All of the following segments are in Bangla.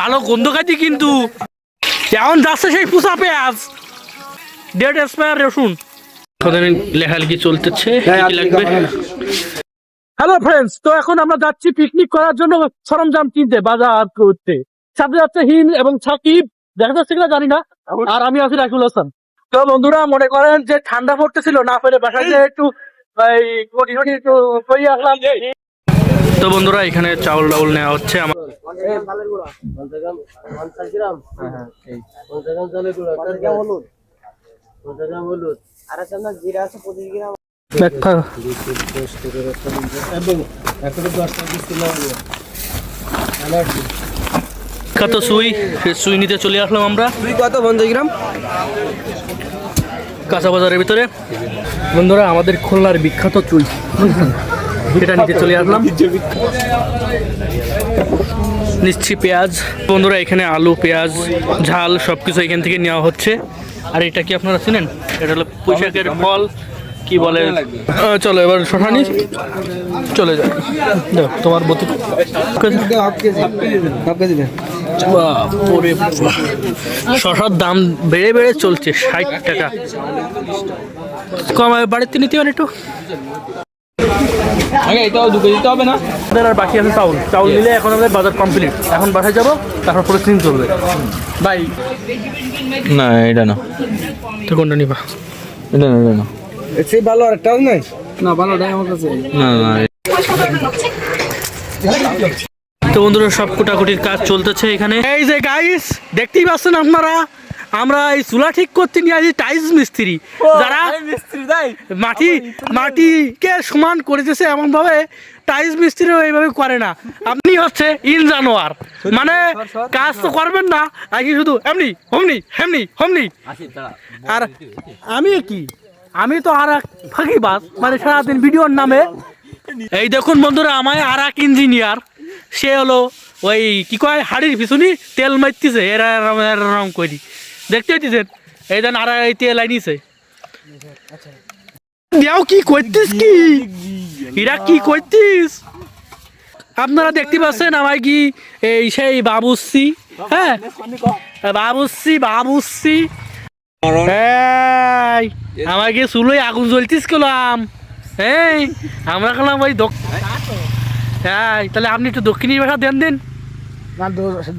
ভালো গন্ধ খাইছি কিন্তু এখন যাচ্ছে সেই পুষা পেঁয়াজ ডেড এক্সপায়ার রসুন লেখালেখি চলতেছে লাগবে। হ্যালো ফ্রেন্ডস, তো এখন আমরা যাচ্ছি পিকনিক করার জন্য সরঞ্জাম কিনতে বাজার করতে। সাথে যাচ্ছে হিন এবং সাকিব, দেখা যাচ্ছে কিনা জানি না, আর আমি আছি রাকিবুল হাসান। তো বন্ধুরা মনে করেন যে ঠান্ডা পড়তেছিল না পেরে বাসায় যে একটু একটু করিয়ে আসলাম। তো বন্ধুরা এখানে চাউল ডাউল নেওয়া হচ্ছে আমার কত সুই সুই নিতে চলে আসলাম আমরা। কত 50 গ্রাম কাঁচা বাজারের ভিতরে বন্ধুরা আমাদের খুলনার বিখ্যাত চুই এটা নিতে চলে আসলাম। নিচ্ছি পেঁয়াজ বন্ধুরা, এখানে আলু পেঁয়াজ ঝাল সবকিছু এখান থেকে নেওয়া হচ্ছে। আর এটা কি আপনারা চিনেন? এটা হলো পুঁইশাকের ফল, কি বলে। চলো এবার শশানি চলে যায়। তোমার বতি শশার দাম বেড়ে বেড়ে চলছে, 60 টাকা কম। বাড়িতে নিতে পারেন একটু আগে, এটাও 2 কেজি দিতে হবে না। আর বাকি আছে চাউল, চাউল নিলে এখন আমাদের বাজার কমপ্লিট। এখন বাসায় যাবো, তারপর প্রতিদিন চলবে ভাই। না এটা না, তো কোনটা নিবা? এটা না, এটা না, সেই ভালো আরেকটাও নাই না, ভালোটাই আমার কাছে। না না। তো বন্ধুরা সব কুটাকুটির কাজ চলতেছে এখানে। এই যে গাইস দেখতেই পাচ্ছেন আপনারা, আমরা এই চুলা ঠিক করতে নিয়ে আসি টাইলস মিস্ত্রি, যারা মাটিকে সমান করে দিয়েছে এমন ভাবে টাইলস মিস্ত্রি এইভাবে করে না। আপনি হচ্ছে ইন জানোয়ার, মানে কাজ তো করবেন না, আগে শুধু এমনি হমনি হেমনি হমনি। আর আমি কি, আমি তো আর এক ফাঁকিবাজ, মানে সারাদিন ভিডিওর নামে। এই দেখুন বন্ধুরা, আমায় আর এক ইঞ্জিনিয়ার, সে হলো ওই কি কয় হাড়ির পিছনে তেল মারতেছে এরম করি, দেখতে পাচ্ছেন? এই দেন আর এই তেল আইনিছে। দেও কি করতিস, কি এরা কি করতিস? আপনারা দেখতে পাচ্ছেন আমায় কি এই সেই বাবুসি, হ্যাঁ বাবুসি আমার কি চুলোয় আগুন জ্বলতিস করলাম। এই আমরা করলাম ওই তাহলে আপনি একটু দক্ষিণী ভাষা দেন দিন।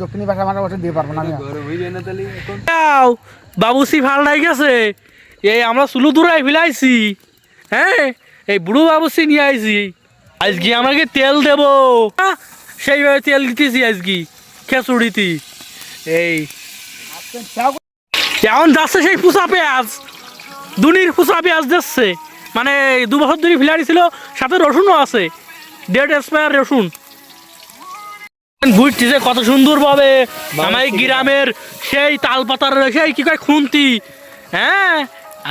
দক্ষিণী ভাষা মানে ওটা দিয়ে পারবো না। বাবুসি ফাল্টাই গেছে, এই আমরা চুলো দূরাই ফেলাইছি। হ্যাঁ এই বুড়ো বাবুসি নিয়ে আইছি, আজকে আমাকে তেল দেব, সেইভাবে তেল দিতেছি আজকে খেচুড়িতে। এই এখন যাচ্ছে সেই পুষা পেঁয়াজ, দুনির পুষা পেঁয়াজ যাচ্ছে, মানে 2 বছর ধরে ফিলারি ছিল, সাথে রসুনও আছে, ডেড এক্সপায়ার রসুন। বুঝতেছে কত সুন্দর ভাবে আমার গ্রামের সেই তাল পাতার সেই কি কয় খুন্তি। হ্যাঁ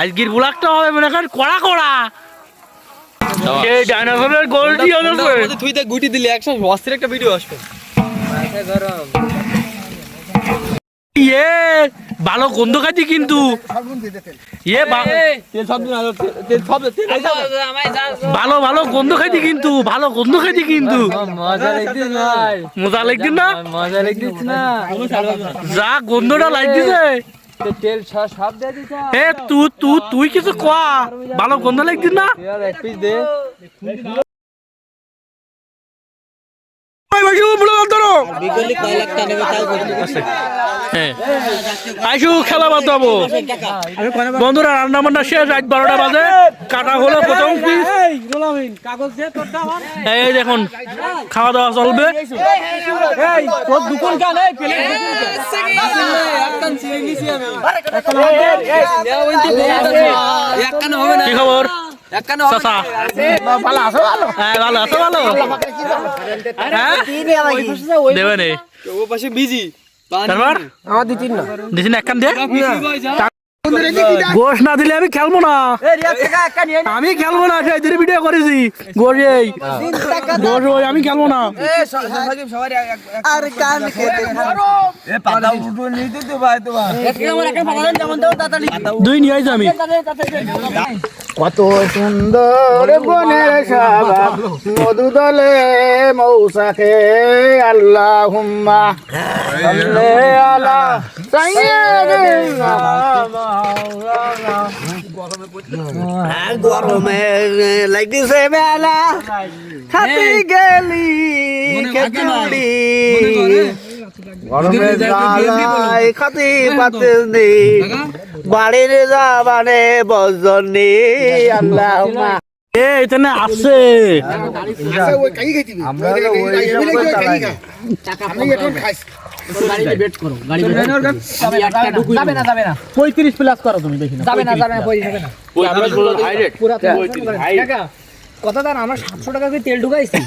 আজকের ব্লগটা হবে মনে করেন কড়া কড়া, সেই ডাইনোসরের গোলটি আছে। তুই তো গুটি দিলি, একশো অস্থির একটা ভিডিও আসবে। ইয়ে ভালো গন্ধ খাইছি কিন্তু, ইয়ে ভালো ভালো গন্ধ খাইছি কিন্তু, ভালো গন্ধ খাইছি কিন্তু। মজা লাগছে না, মজা লাগছে না, যা গন্ধটা লাগছে। তেল সব দিয়ে দিছা। এ তুই কিছু কোয়া, ভালো গন্ধ লাগছে না। এক পিস দে। খেলা বাঁধাবো বন্ধুরা, রান্না বান্না শেষ, রাত 12টা বাজে, কাটা হলো প্রথম পিস। এই দেখুন খাওয়া দাওয়া চলবে। কি খবর? ভালো আছো? ভালো আছো? ভালো দেবে নেই একখান দিয়ে গোশ না দিলে আমি খেলবো না, আমি খেলবো না। সেই ভিডিও করেছি গোশ, এই গোশ ওই আমি খেলবো না। দুই নিয়ে আমি কত সুন্দর বনের শাবাব মধু দলে মৌসাকে আল্লাহুম্মা সাল্লি আলা সাইয়্যিদিনা গরমে লাগতেছে বেলা খাতি গেলি খেচুড়ি গরমে জ্বালায় খাতি পাতে নেই বাড়ির যাবানে বজনি আল্লাহুম্মা এ এখানে আছে আমরা ওই যাবে না 35 প্লাস করো তুমি দেখি না যাবে না কথা দাঁড় আমরা 700 টাকা করে তেল ঢুকাইছি